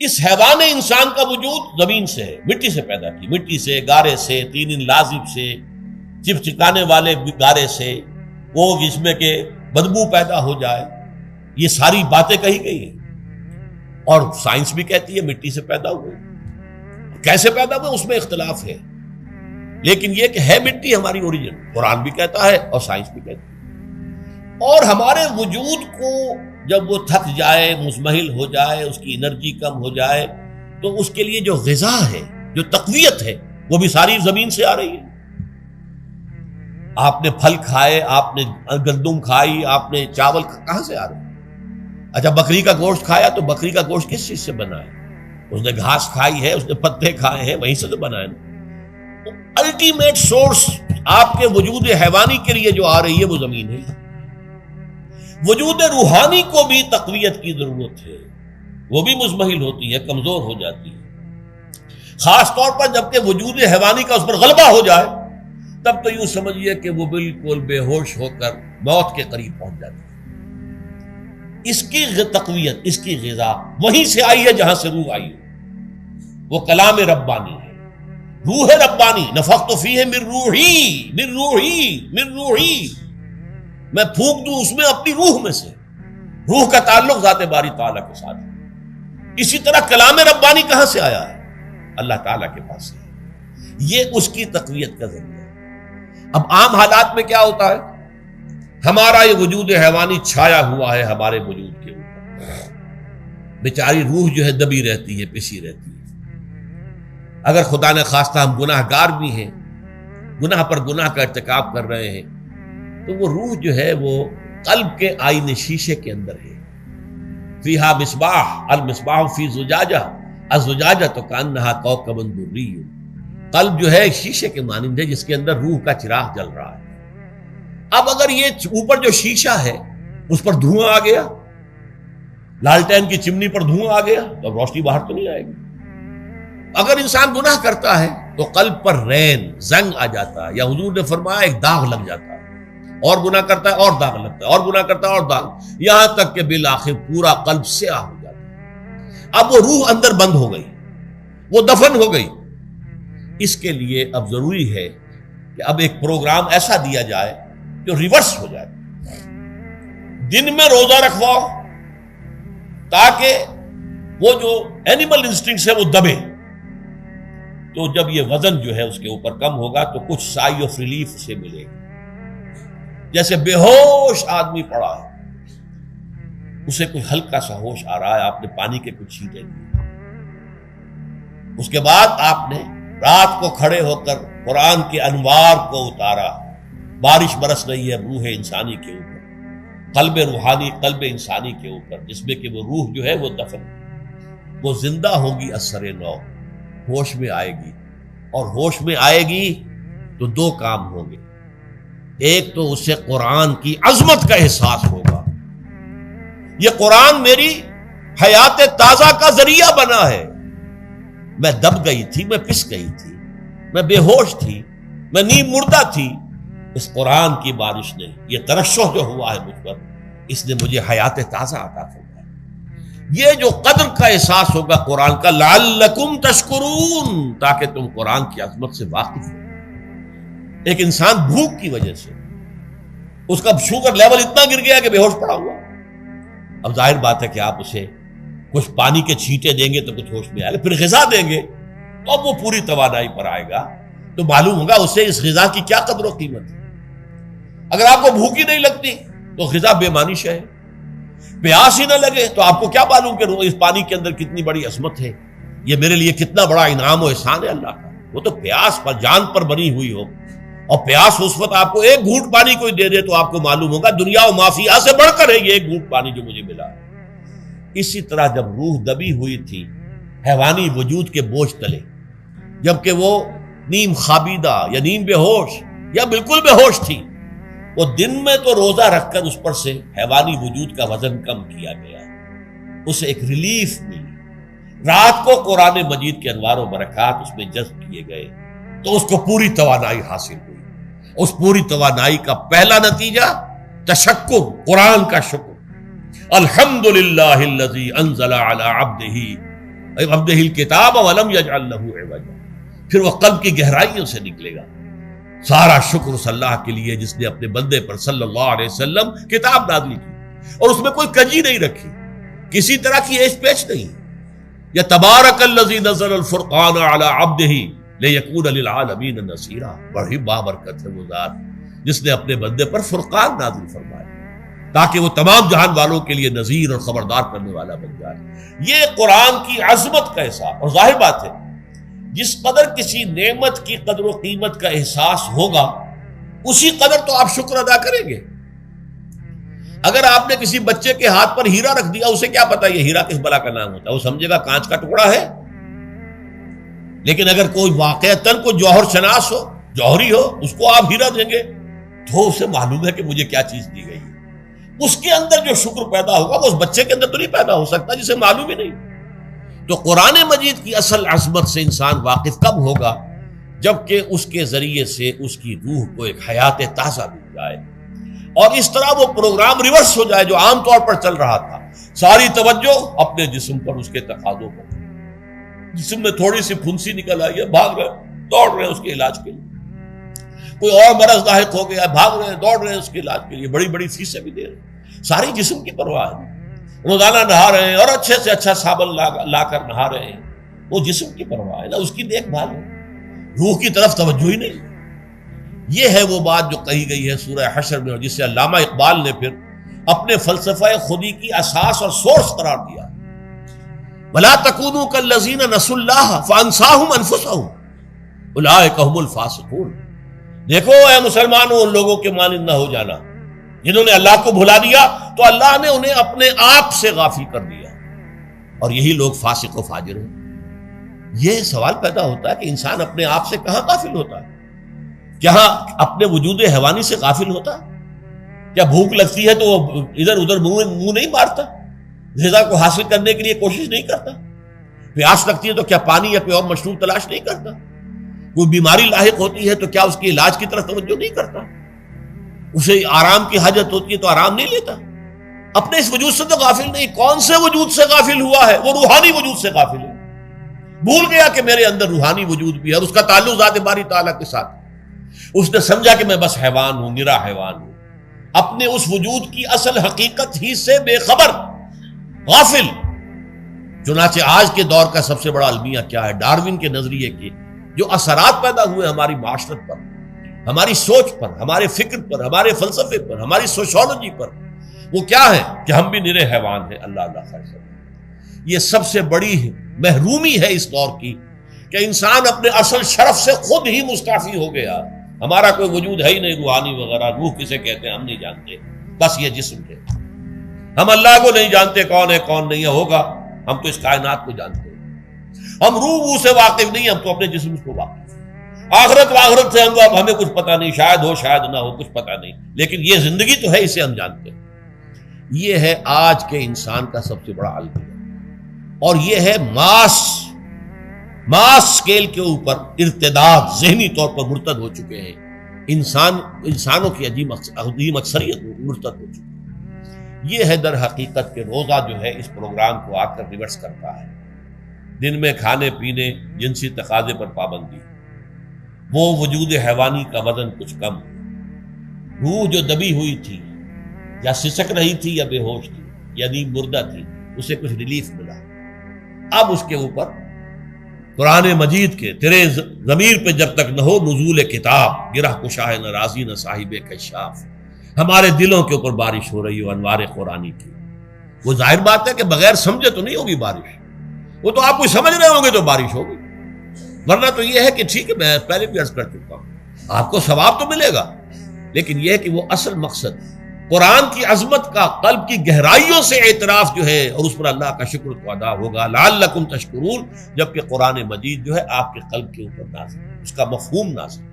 اس حیوان انسان کا وجود زمین سے ہے، مٹی سے پیدا کی، مٹی سے، گارے سے، تین لازب سے، چپچکانے والے گارے سے، وہ جس میں کہ بدبو پیدا ہو جائے، یہ ساری باتیں کہی گئی ہیں۔ اور سائنس بھی کہتی ہے مٹی سے پیدا ہوئے، کیسے پیدا ہوئے اس میں اختلاف ہے، لیکن یہ کہ ہے مٹی ہماری اوریجن، قرآن بھی کہتا ہے اور سائنس بھی کہتی ہے۔ اور ہمارے وجود کو جب وہ تھک جائے، مزمحل ہو جائے، اس کی انرجی کم ہو جائے، تو اس کے لیے جو غذا ہے، جو تقویت ہے، وہ بھی ساری زمین سے آ رہی ہے۔ آپ نے پھل کھائے، آپ نے گندم کھائی، آپ نے چاول کہاں سے آ رہے؟ اچھا بکری کا گوشت کھایا تو بکری کا گوشت کس چیز سے بنا ہے؟ اس نے گھاس کھائی ہے، اس نے پتے کھائے ہیں، وہیں سے تو بنا ہے۔ الٹیمیٹ سورس آپ کے وجود حیوانی کے لیے جو آ رہی ہے وہ زمین ہے۔ وجود روحانی کو بھی تقویت کی ضرورت ہے، وہ بھی مزمحل ہوتی ہے، کمزور ہو جاتی ہے، خاص طور پر جبکہ وجود حیوانی کا اس پر غلبہ ہو جائے، تب تو یوں سمجھیے کہ وہ بالکل بے ہوش ہو کر موت کے قریب پہنچ جاتی ہے۔ اس کی تقویت، اس کی غذا وہیں سے آئی ہے جہاں سے روح آئی ہے، وہ کلام ربانی ہے، روح ربانی، نفخت فیہ من روحی من روحی من روحی، میں پھونک دوں اس میں اپنی روح میں سے۔ روح کا تعلق ذات باری تعالیٰ کے ساتھ ہے۔ اسی طرح کلام ربانی کہاں سے آیا ہے؟ اللہ تعالیٰ کے پاس سے، یہ اس کی تقویت کا ذریعہ ہے۔ اب عام حالات میں کیا ہوتا ہے؟ ہمارا یہ وجود حیوانی چھایا ہوا ہے ہمارے وجود کے اوپر، بیچاری روح جو ہے دبی رہتی ہے، پسی رہتی ہے۔ اگر خدا نے خواستہ ہم گناہ گار بھی ہیں، گناہ پر گناہ کا ارتکاب کر رہے ہیں، تو وہ روح جو ہے وہ قلب کے آئینے شیشے کے اندر ہے۔ فیہا مصباح، المصباح فی زجاجہ، الزجاجہ تو کانہا کوکب دری، قلب جو ہے شیشے کے مانند ہے جس کے اندر روح کا چراغ جل رہا ہے۔ اب اگر یہ اوپر جو شیشہ ہے اس پر دھواں آ گیا، لالٹین کی چمنی پر دھواں آ گیا، تو اب روشنی باہر تو نہیں آئے گی۔ اگر انسان گناہ کرتا ہے تو قلب پر رین، زنگ آ جاتا ہے، یا حضور نے فرمایا ایک داغ لگ جاتا ہے، اور گناہ کرتا ہے اور داغ لگتا ہے، اور گناہ کرتا ہے اور داغ، یہاں تک کہ بالآخر پورا قلب سیاہ ہو جاتا ہے۔ اب وہ روح اندر بند ہو گئی، وہ دفن ہو گئی۔ اس کے لیے اب ضروری ہے کہ اب ایک پروگرام ایسا دیا جائے جو ریورس ہو جائے۔ دن میں روزہ رکھواؤ تاکہ وہ جو اینیمل انسٹنکٹس ہے وہ دبے، تو جب یہ وزن جو ہے اس کے اوپر کم ہوگا تو کچھ سائی آف ریلیف سے ملے گا۔ جیسے بے ہوش آدمی پڑا ہے، اسے کوئی ہلکا سا ہوش آ رہا ہے، آپ نے پانی کے کچھ چھینٹے لیے، اس کے بعد آپ نے رات کو کھڑے ہو کر قرآن کے انوار کو اتارا، بارش برس رہی ہے روح انسانی کے اوپر، قلب روحانی، قلب انسانی کے اوپر، جس میں کہ وہ روح جو ہے وہ دفن، وہ زندہ ہوگی اثر نو، ہوش میں آئے گی۔ اور ہوش میں آئے گی تو دو کام ہوں گے، ایک تو اسے قرآن کی عظمت کا احساس ہوگا، یہ قرآن میری حیات تازہ کا ذریعہ بنا ہے، میں دب گئی تھی، میں پس گئی تھی، میں بے ہوش تھی، میں نیم مردہ تھی، اس قرآن کی بارش نے، یہ ترشح جو ہوا ہے مجھ پر، اس نے مجھے حیات تازہ عطا فرمائی۔ یہ جو قدر کا احساس ہوگا قرآن کا، لعلکم تشکرون، تاکہ تم قرآن کی عظمت سے واقف ہو۔ ایک انسان بھوک کی وجہ سے اس کا شوگر لیول اتنا گر گیا کہ بے ہوش پڑا ہوا، اب ظاہر بات ہے کہ آپ اسے کچھ پانی کے چھینٹے دیں گے تو کچھ ہوش میں آئے گا، پھر غذا دیں گے تو اب وہ پوری توانائی پر آئے گا، تو معلوم ہوگا اسے اس غذا کی کیا قدر و قیمت ہے۔ اگر آپ کو بھوک ہی نہیں لگتی تو غذا بے معنی ہے، پیاس ہی نہ لگے تو آپ کو کیا معلوم کہ اس پانی کے اندر کتنی بڑی عظمت ہے، یہ میرے لیے کتنا بڑا انعام و احسان ہے اللہ کا۔ وہ تو پیاس پر، جان پر بنی ہوئی ہو، اور پیاس اس وقت آپ کو ایک گھونٹ پانی کوئی دے دے تو آپ کو معلوم ہوگا دنیا و مافیہ سے بڑھ کر ہے یہ ایک گھونٹ پانی جو مجھے ملا۔ اسی طرح جب روح دبی ہوئی تھی حیوانی وجود کے بوجھ تلے، جبکہ وہ نیم خوابیدہ یا نیم بے ہوش یا بالکل بے ہوش تھی، وہ دن میں تو روزہ رکھ کر اس پر سے حیوانی وجود کا وزن کم کیا گیا، اسے ایک ریلیف ملی۔ رات کو قرآن مجید کے انوار و برکات اس میں جذب کیے گئے تو اس کو پوری توانائی حاصل ہوئی۔ اس پوری توانائی کا پہلا نتیجہ تشکر، قرآن کا شکر، الحمدللہ الذی انزل علی عبدہ عبدہ الکتاب ولم یجعل لہ عوجا، پھر وہ قلب کی گہرائیوں سے نکلے گا۔ سارا شکر اس اللہ کے لیے جس نے اپنے بندے پر صلی اللہ علیہ وسلم کتاب نازل کی اور اس میں کوئی کجی نہیں رکھی، کسی طرح کی ایش پیچ نہیں۔ یا تبارک الذی نزل الفرقان علی عبدہ لیکون للعالمین نذیرا، بڑی بابرکت ہے وہ ذات جس نے اپنے بندے پر فرقان نازل فرمایا تاکہ وہ تمام جہان والوں کے لیے نذیر اور خبردار کرنے والا بن جائے۔ یہ قرآن کی عظمت کا احساس، اور ظاہر بات ہے جس قدر کسی نعمت کی قدر و قیمت کا احساس ہوگا اسی قدر تو آپ شکر ادا کریں گے۔ اگر آپ نے کسی بچے کے ہاتھ پر ہیرا رکھ دیا، اسے کیا پتا یہ ہیرا کس بلا کا نام ہوتا ہے، وہ سمجھے گا کانچ کا ٹکڑا ہے۔ لیکن اگر کوئی واقعتاً کوئی جوہر شناس ہو، جوہری ہو، اس کو آپ ہیرا دیں گے تو اسے معلوم ہے کہ مجھے کیا چیز دی گئی ہے۔ اس کے اندر جو شکر پیدا ہوگا وہ اس بچے کے اندر تو نہیں پیدا ہو سکتا جسے معلوم ہی نہیں۔ تو قرآن مجید کی اصل عظمت سے انسان واقف کب ہوگا؟ جبکہ اس کے ذریعے سے اس کی روح کو ایک حیات تازہ مل جائے اور اس طرح وہ پروگرام ریورس ہو جائے جو عام طور پر چل رہا تھا، ساری توجہ اپنے جسم پر، اس کے تقاضوں پر۔ جسم میں تھوڑی سی پھنسی نکل آئی ہے، بھاگ رہے دوڑ رہے ہیں اس کے علاج کے لیے، کوئی اور مرض لاحق ہو گیا، بھاگ رہے ہیں دوڑ رہے ہیں اس کے علاج کے لیے، بڑی بڑی فیسیں بھی دے رہے ہیں، ساری جسم کی پرواہ ہے۔ روزانہ نہا رہے ہیں اور اچھے سے اچھا صابن لا کر نہا رہے ہیں، وہ جسم کی پرواہ ہے نا، اس کی دیکھ بھال ہے، روح کی طرف توجہ ہی نہیں۔ یہ ہے وہ بات جو کہی گئی ہے سورہ حشر میں، اور جسے علامہ اقبال نے پھر اپنے فلسفہ خودی کی اساس اور سورس قرار دیا۔ وَلَا تَكُونُوا كَالَّذِينَ نَسُوا اللَّهَ فَأَنسَاهُمْ أَنفُسَهُمْ أُولَٰئِكَ هُمُ الْفَاسِقُونَ۔ دیکھو اے مسلمانوں، ان لوگوں کے مانند نہ ہو جانا جنہوں نے اللہ کو بھلا دیا تو اللہ نے انہیں اپنے آپ سے غافل کر دیا، اور یہی لوگ فاسق و فاجر ہیں۔ یہ سوال پیدا ہوتا ہے کہ انسان اپنے آپ سے کہاں غافل ہوتا ہے؟ کیا اپنے وجود حیوانی سے غافل ہوتا ہے؟ کیا بھوک لگتی ہے تو وہ ادھر ادھر منہ نہیں مارتا، غذا کو حاصل کرنے کے لیے کوشش نہیں کرتا؟ پیاس لگتی ہے تو کیا پانی یا کوئی اور مشروب تلاش نہیں کرتا؟ کوئی بیماری لاحق ہوتی ہے تو کیا اس کے علاج کی طرف توجہ نہیں کرتا؟ اسے آرام کی حاجت ہوتی ہے تو آرام نہیں لیتا؟ اپنے اس وجود سے تو غافل نہیں۔ کون سے وجود سے غافل ہوا ہے؟ وہ روحانی وجود سے غافل ہے۔ بھول گیا کہ میرے اندر روحانی وجود بھی ہے اور اس کا تعلق ذات باری تعالیٰ کے ساتھ۔ اس نے سمجھا کہ میں بس حیوان ہوں، نرا حیوان ہوں، اپنے اس وجود کی اصل حقیقت ہی سے بے خبر، غافل۔ چنانچہ آج کے دور کا سب سے بڑا المیہ کیا ہے؟ ڈاروین کے نظریے کے جو اثرات پیدا ہوئے ہماری معاشرت پر، ہماری سوچ پر، ہمارے فکر پر، ہمارے فلسفے پر، ہماری سوشولوجی پر، وہ کیا ہے کہ ہم بھی نرے حیوان ہیں۔ اللہ اللہ خیر سب، یہ سب سے بڑی محرومی ہے اس دور کی کہ انسان اپنے اصل شرف سے خود ہی مستعفی ہو گیا۔ ہمارا کوئی وجود ہے ہی نہیں روحانی وغیرہ، روح کسے کہتے ہیں ہم نہیں جانتے، بس یہ جسم ہے۔ ہم اللہ کو نہیں جانتے کون ہے کون نہیں ہے، ہوگا ہم تو اس کائنات کو جانتے ہیں، ہم روح سے واقف نہیں، ہم تو اپنے جسم کو واقف۔ آخرت سے ہمیں کچھ پتہ نہیں، شاید ہو شاید نہ ہو، کچھ پتہ نہیں، لیکن یہ زندگی تو ہے، اسے ہم جانتے ہیں۔ یہ ہے آج کے انسان کا سب سے بڑا المیہ، اور یہ ہے ماس سکیل کے اوپر ارتداد، ذہنی طور پر مرتد ہو چکے ہیں انسانوں کی عظیم اکثریت مرتد ہو چکی ہے۔ یہ ہے در حقیقت کہ روزہ جو ہے اس پروگرام کو آ کر ریورس کرتا ہے۔ دن میں کھانے پینے، جنسی تقاضے پر پابندی، وہ وجود حیوانی کا وزن کچھ کم، روح جو دبی ہوئی تھی یا سسک رہی تھی یا بے ہوش تھی یا نیند مردہ تھی، اسے کچھ ریلیف ملا۔ اب اس کے اوپر قرآن مجید کے تیرے ضمیر پہ جب تک نہ ہو نزول کتاب، گرہ کشاہ نہ رازی نہ صاحب کشاف، ہمارے دلوں کے اوپر بارش ہو رہی ہو انوار قرآنی کی۔ وہ ظاہر بات ہے کہ بغیر سمجھے تو نہیں ہوگی بارش، وہ تو آپ کوئی سمجھ رہے ہوں گے تو بارش ہوگی، ورنہ تو یہ ہے کہ ٹھیک ہے میں پہلے بھی عرض کر چکا ہوں، آپ کو ثواب تو ملے گا، لیکن یہ ہے کہ وہ اصل مقصد قرآن کی عظمت کا قلب کی گہرائیوں سے اعتراف جو ہے اور اس پر اللہ کا شکر تو ادا ہوگا، لعلکم تشکرون، جبکہ قرآن مجید جو ہے آپ کے قلب کے اوپر نازل، اس کا مفہوم نازل۔